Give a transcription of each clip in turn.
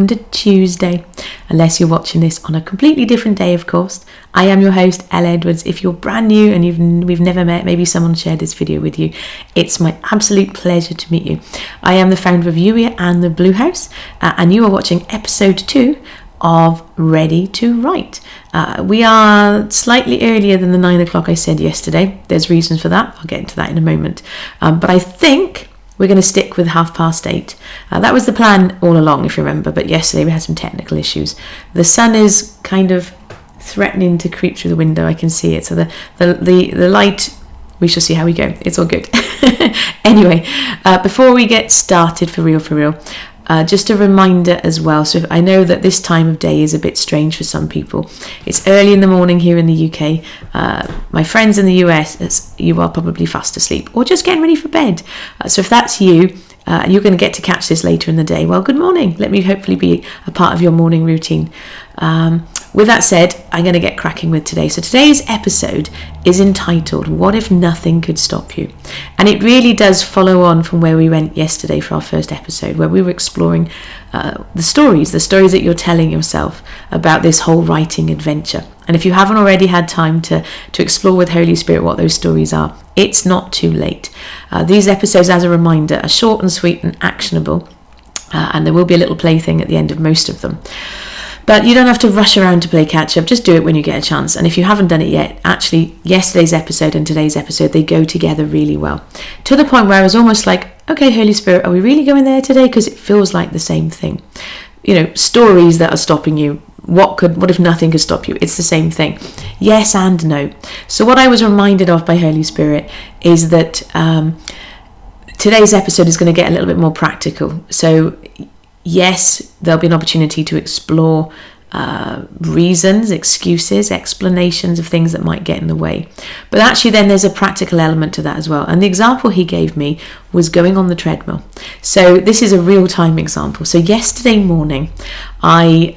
To Tuesday, unless you're watching this on a completely different day, of course. I am your host, Ella Edwards. If you're brand new and we've never met, maybe someone shared this video with you, it's my absolute pleasure to meet you. I am the founder of Youier and the Blue House, and you are watching episode 2 of Ready to Write. We are slightly earlier than the 9 o'clock I said yesterday. There's reasons for that. I'll get into that in a moment. But I think we're going to stick with 8:30. That was the plan all along, if you remember, but yesterday we had some technical issues. The sun is kind of threatening to creep through the window. I can see it. So the light, we shall see how we go. It's all good. Anyway, before we get started for real, just a reminder as well. So I know that this time of day is a bit strange for some people. It's early in the morning here in the UK. My friends in the US, you are probably fast asleep or just getting ready for bed. So if that's you, you're going to get to catch this later in the day. Well, good morning. Let me hopefully be a part of your morning routine. With that said, I'm going to get cracking with today. So today's episode is entitled, What If Nothing Could Stop You? And it really does follow on from where we went yesterday for our first episode, where we were exploring the stories that you're telling yourself about this whole writing adventure. And if you haven't already had time to explore with Holy Spirit what those stories are, it's not too late. These episodes, as a reminder, are short and sweet and actionable, and there will be a little plaything at the end of most of them. But you don't have to rush around to play catch up. Just do it when you get a chance. And if you haven't done it yet, actually, yesterday's episode and today's episode, they go together really well. To the point where I was almost like, okay, Holy Spirit, are we really going there today? Because it feels like the same thing. You know, stories that are stopping you. What if nothing could stop you? It's the same thing. Yes and no. So what I was reminded of by Holy Spirit is that today's episode is going to get a little bit more practical. So yes, there'll be an opportunity to explore reasons, excuses, explanations of things that might get in the way. But actually then there's a practical element to that as well. And the example he gave me was going on the treadmill. So this is a real-time example. So yesterday morning, I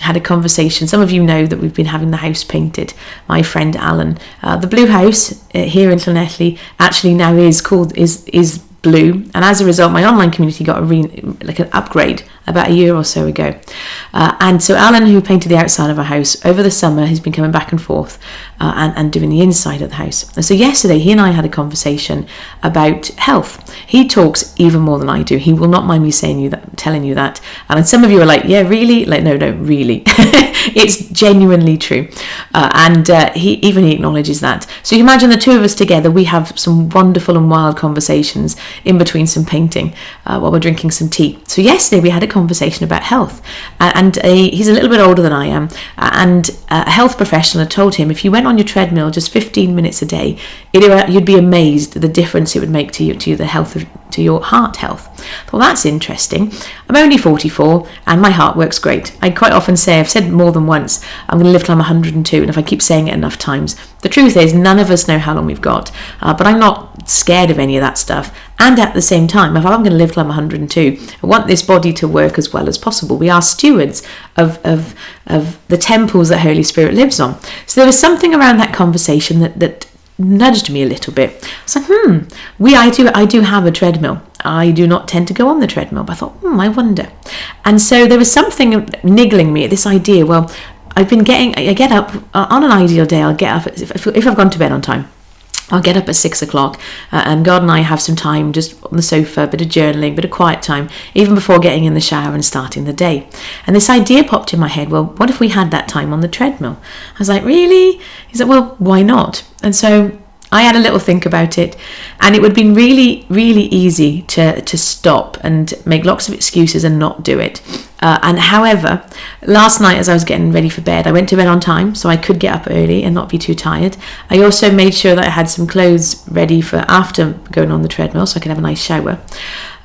had a conversation. Some of you know that we've been having the house painted. My friend Alan. The Blue House here in Llanelli actually now is blue, and as a result my online community got an upgrade about a year or so ago, and so Alan, who painted the outside of our house over the summer, has been coming back and forth and doing the inside of the house. And so yesterday he and I had a conversation about health. He talks even more than I do. He will not mind me telling you that. And some of you are like, yeah, really? Like, no, really. It's genuinely true. And he acknowledges that. So you imagine the two of us together, we have some wonderful and wild conversations in between some painting while we're drinking some tea. So yesterday we had a conversation about health, and he's a little bit older than I am, and a health professional had told him if you went on your treadmill just 15 minutes a day, you'd be amazed at the difference it would make to your heart health. Well, that's interesting. I'm only 44 and my heart works great. I quite often say, I've said more than once, I'm going to live till I'm 102, and if I keep saying it enough times, the truth is none of us know how long we've got, but I'm not scared of any of that stuff. And at the same time, if I'm going to live till I'm 102, I want this body to work as well as possible. We are stewards of the temples that Holy Spirit lives on. So there was something around that conversation that nudged me a little bit. I was like, I do have a treadmill. I do not tend to go on the treadmill, but I thought, I wonder. And so there was something niggling me at this idea. Well, I get up on an ideal day. I'll get up if I've gone to bed on time. I'll get up at 6 o'clock and God and I have some time just on the sofa, a bit of journaling, a bit of quiet time, even before getting in the shower and starting the day. And this idea popped in my head, well, what if we had that time on the treadmill? I was like, really? He said, well, why not? And so I had a little think about it, and it would be really, really easy to stop and make lots of excuses and not do it. And however, last night as I was getting ready for bed, I went to bed on time so I could get up early and not be too tired. I also made sure that I had some clothes ready for after going on the treadmill so I could have a nice shower.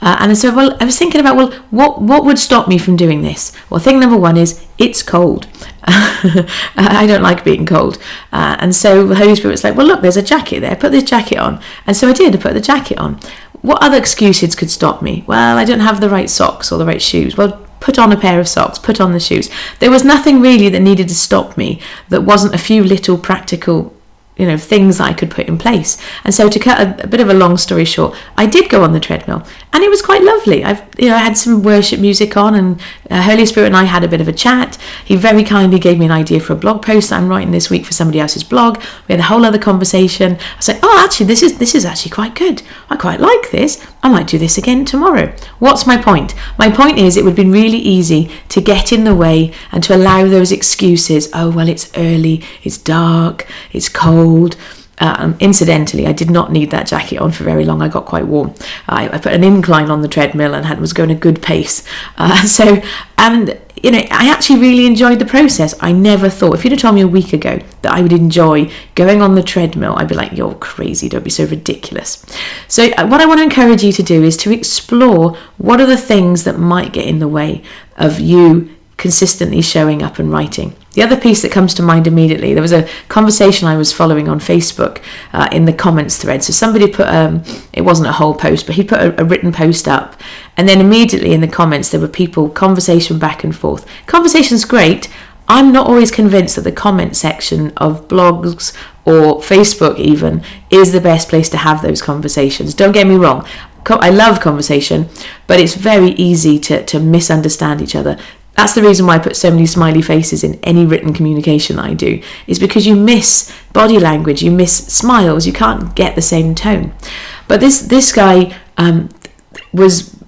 And so, I was thinking about, what would stop me from doing this? Well, thing number one is it's cold. I don't like being cold. And so the Holy Spirit was like, well, look, there's a jacket there. Put this jacket on. And so I did. I put the jacket on. What other excuses could stop me? Well, I don't have the right socks or the right shoes. Well, put on a pair of socks, put on the shoes. There was nothing really that needed to stop me that wasn't a few little practical things that I could put in place. And so to cut a bit of a long story short, I did go on the treadmill, and it was quite lovely. I had some worship music on, and Holy Spirit and I had a bit of a chat. He very kindly gave me an idea for a blog post that I'm writing this week for somebody else's blog. We had a whole other conversation. I was like, oh, actually, this is actually quite good. I quite like this. I might do this again tomorrow. What's my point? My point is, it would have been really easy to get in the way and to allow those excuses. Oh, well, it's early, it's dark, it's cold. Incidentally, I did not need that jacket on for very long. I got quite warm. I put an incline on the treadmill and was going a good pace. I actually really enjoyed the process. I never thought, if you'd have told me a week ago that I would enjoy going on the treadmill, I'd be like, you're crazy, don't be so ridiculous. So what I want to encourage you to do is to explore what are the things that might get in the way of you consistently showing up and writing. The other piece that comes to mind immediately, there was a conversation I was following on Facebook in the comments thread. So somebody put, it wasn't a whole post, but he put a written post up, and then immediately in the comments there were people, conversation back and forth. Conversation's great. I'm not always convinced that the comment section of blogs or Facebook even is the best place to have those conversations. Don't get me wrong. I love conversation, but it's very easy to misunderstand each other. That's the reason why I put so many smiley faces in any written communication that I do, is because you miss body language, you miss smiles, you can't get the same tone. But this guy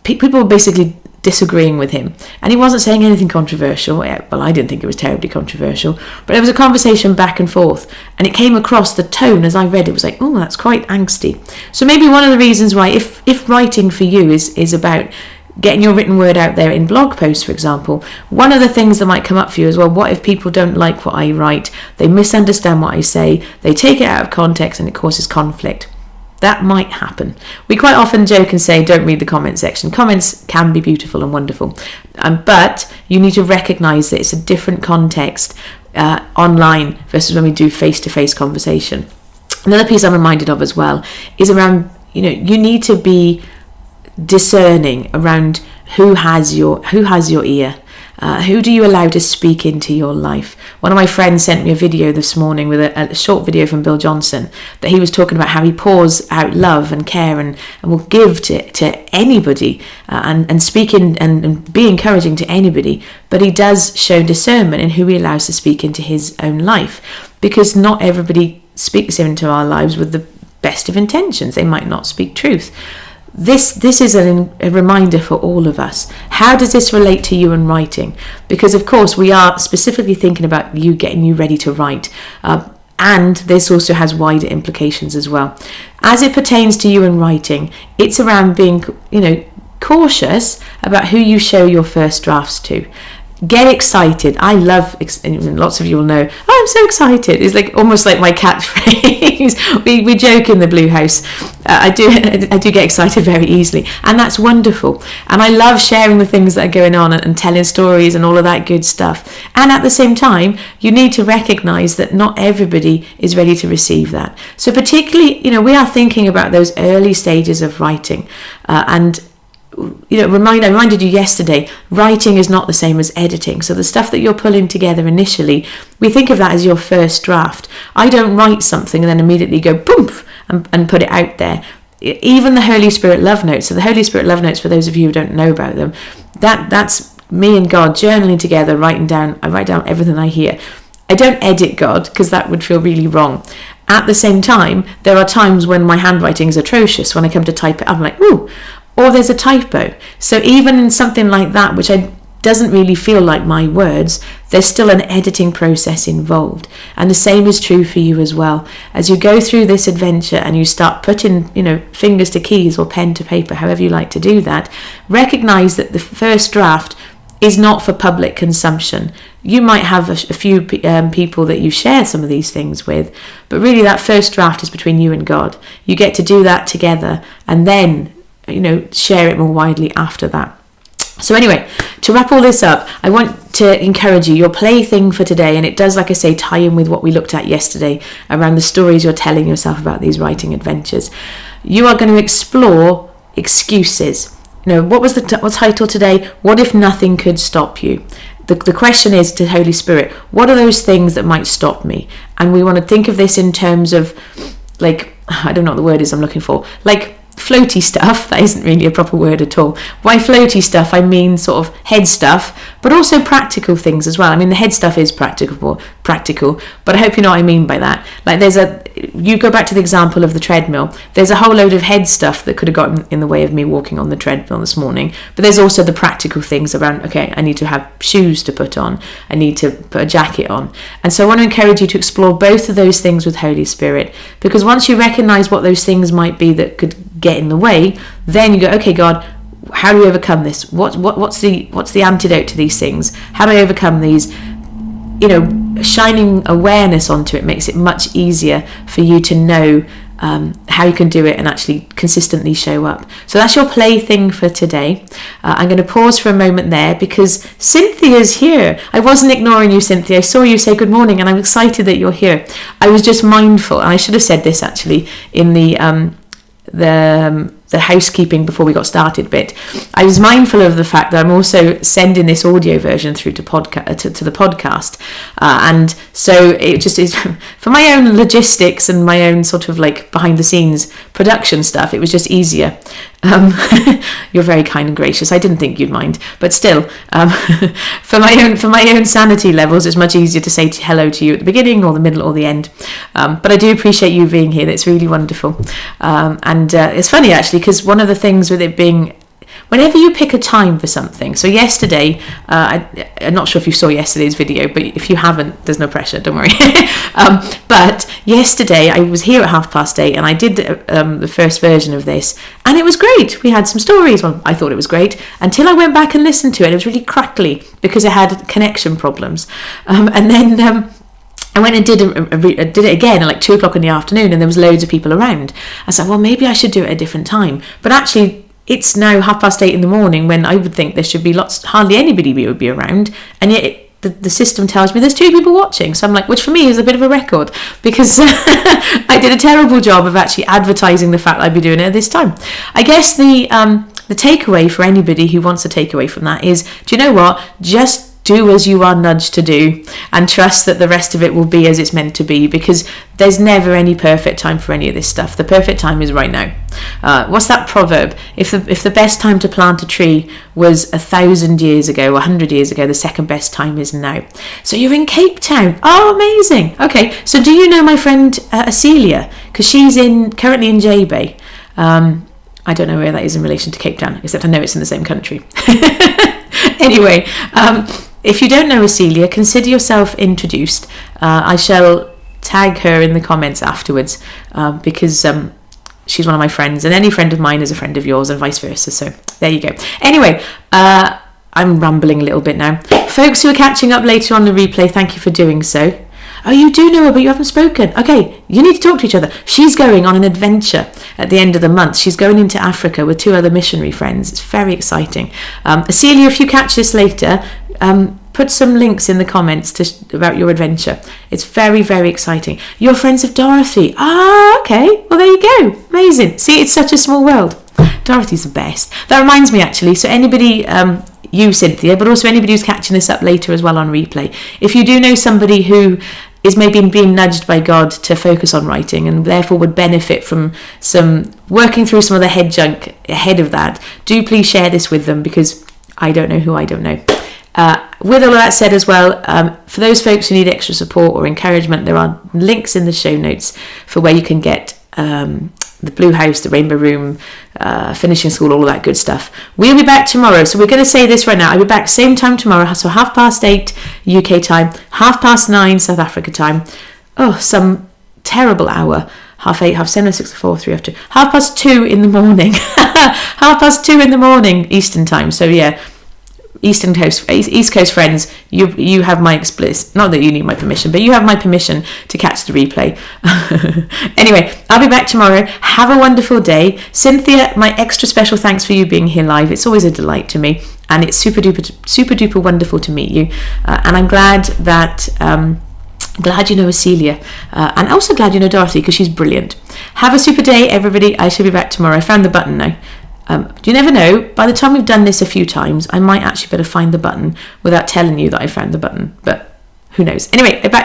people were basically disagreeing with him, and he wasn't saying anything controversial. Well, I didn't think it was terribly controversial, but there was a conversation back and forth, and it came across the tone as I read it was like, oh, that's quite angsty. So maybe one of the reasons why, if writing for you is about getting your written word out there in blog posts, for example, one of the things that might come up for you as well, what if people don't like what I write, they misunderstand what I say, they take it out of context and it causes conflict? That might happen. We quite often joke and say, don't read the comment section. Comments can be beautiful and wonderful, but you need to recognise that it's a different context online versus when we do face-to-face conversation. Another piece I'm reminded of as well is around, you need to be discerning around who has your ear. Who do you allow to speak into your life? One of my friends sent me a video this morning with a short video from Bill Johnson that he was talking about how he pours out love and care and will give to anybody and speak in and be encouraging to anybody, but he does show discernment in who he allows to speak into his own life, because not everybody speaks into our lives with the best of intentions. They might not speak truth. This is a reminder for all of us. How does this relate to you and writing? Because of course we are specifically thinking about you, getting you ready to write, and this also has wider implications as well. As it pertains to you and writing, it's around being cautious about who you show your first drafts to. Get excited. I love, and lots of you will know, oh, I'm so excited. It's like almost like my catchphrase. we joke in the Blue House. I do get excited very easily, and that's wonderful. And I love sharing the things that are going on and telling stories and all of that good stuff. And at the same time, you need to recognise that not everybody is ready to receive that. So particularly, we are thinking about those early stages of writing, and I reminded you yesterday, writing is not the same as editing. So the stuff that you're pulling together initially, we think of that as your first draft. I don't write something and then immediately go boom and put it out there. Even the Holy Spirit love notes. So the Holy Spirit love notes, for those of you who don't know about them, that's me and God journaling together, I write down everything I hear. I don't edit God, because that would feel really wrong. At the same time, there are times when my handwriting is atrocious. When I come to type it, I'm like, ooh, or there's a typo. So even in something like that, which doesn't really feel like my words, there's still an editing process involved. And the same is true for you as well. As you go through this adventure and you start putting, fingers to keys or pen to paper, however you like to do that, recognize that the first draft is not for public consumption. You might have a few people that you share some of these things with, but really that first draft is between you and God. You get to do that together, and then share it more widely after that. So anyway, to wrap all this up, I want to encourage you, your plaything for today, and it does, like I say, tie in with what we looked at yesterday around the stories you're telling yourself about these writing adventures. You are going to explore excuses. What was the title today? What if nothing could stop you? The question is to Holy Spirit, what are those things that might stop me? and we want to think of this in terms of, like, I don't know what the word is I'm looking for, like floaty stuff. That isn't really a proper word at all. By floaty stuff, I mean sort of head stuff, but also practical things as well. I mean, the head stuff is practical, but I hope you know what I mean by that. Like, you go back to the example of the treadmill, there's a whole load of head stuff that could have gotten in the way of me walking on the treadmill this morning, but there's also the practical things around, okay, I need to have shoes to put on, I need to put a jacket on. And so I want to encourage you to explore both of those things with Holy Spirit, because once you recognize what those things might be that could get in the way, then you go, okay, God, how do we overcome this? What's the antidote to these things? How do I overcome these? You know, shining awareness onto it makes it much easier for you to know how you can do it and actually consistently show up. So that's your play thing for today. I'm going to pause for a moment there because Cynthia's here. I wasn't ignoring you, Cynthia. I saw you say good morning and I'm excited that you're here. I was just mindful, and I should have said this actually in the housekeeping before we got started bit. I was mindful of the fact that I'm also sending this audio version through to the podcast, and so it just is for my own logistics and my own sort of like behind the scenes production stuff. It was just easier. You're very kind and gracious. I didn't think you'd mind, but still, for my own sanity levels, it's much easier to say hello to you at the beginning or the middle or the end. But I do appreciate you being here. That's really wonderful. And it's funny actually, because one of the things with it being, whenever you pick a time for something, so yesterday, I'm not sure if you saw yesterday's video, but if you haven't, there's no pressure, don't worry. But yesterday I was here at 8:30 and I did the first version of this, and it was great. We had some stories. Well, I thought it was great until I went back and listened to it. It was really crackly because it had connection problems. And then I went and did it again at like 2:00 in the afternoon, and there was loads of people around. I was like, well, maybe I should do it at a different time. But actually, it's now 8:30 in the morning when I would think there should be hardly anybody would be around, and yet the system tells me there's 2 people watching. So I'm like, which for me is a bit of a record, because I did a terrible job of actually advertising the fact that I'd be doing it at this time. I guess the takeaway for anybody who wants to take away from that is, do you know what? Just do as you are nudged to do and trust that the rest of it will be as it's meant to be, because there's never any perfect time for any of this stuff. The perfect time is right now. What's that proverb? If the best time to plant a tree was 1,000 years ago, 100 years ago, the second best time is now. So you're in Cape Town. Oh, amazing. Okay, so do you know my friend Acelia? Because she's currently in J-Bay. I don't know where that is in relation to Cape Town, except I know it's in the same country. Anyway, if you don't know Acelia, consider yourself introduced. I shall tag her in the comments afterwards, because she's one of my friends, and any friend of mine is a friend of yours, and vice versa. So there you go. Anyway, I'm rambling a little bit now. Folks who are catching up later on the replay, thank you for doing so. Oh, you do know her, but you haven't spoken. Okay, you need to talk to each other. She's going on an adventure at the end of the month. She's going into Africa with 2 other missionary friends. It's very exciting. Celia, if you catch this later, put some links in the comments about your adventure. It's very, very exciting. You're friends of Dorothy. Ah, okay. Well, there you go. Amazing. See, it's such a small world. Dorothy's the best. That reminds me, actually. So anybody... you, Cynthia, but also anybody who's catching this up later as well on replay. If you do know somebody who is maybe being nudged by God to focus on writing and therefore would benefit from some working through some of the head junk ahead of that, do please share this with them, because I don't know who I don't know. With all of that said as well, for those folks who need extra support or encouragement, there are links in the show notes for where you can get the Blue House, the Rainbow Room, finishing school, all of that good stuff. We'll be back tomorrow. So we're going to say this right now. I'll be back same time tomorrow. So 8:30 UK time, 9:30 South Africa time. Oh, some terrible hour. 8:30, 7:00, 6:00, 4:00, 3:00, 2:30 in the morning. 2:30 in the morning Eastern time. So yeah. East Coast friends, you have my explicit, not that you need my permission, but you have my permission to catch the replay. Anyway, I'll be back tomorrow. Have a wonderful day. Cynthia, my extra special thanks for you being here live. It's always a delight to me, and it's super duper wonderful to meet you. And I'm glad that glad you know Acelia, and also glad you know Dorothy, because she's brilliant. Have a super day, everybody. I shall be back tomorrow. I found the button now. You never know, by the time we've done this a few times, I might actually better find the button without telling you that I found the button, but who knows. Anyway, back.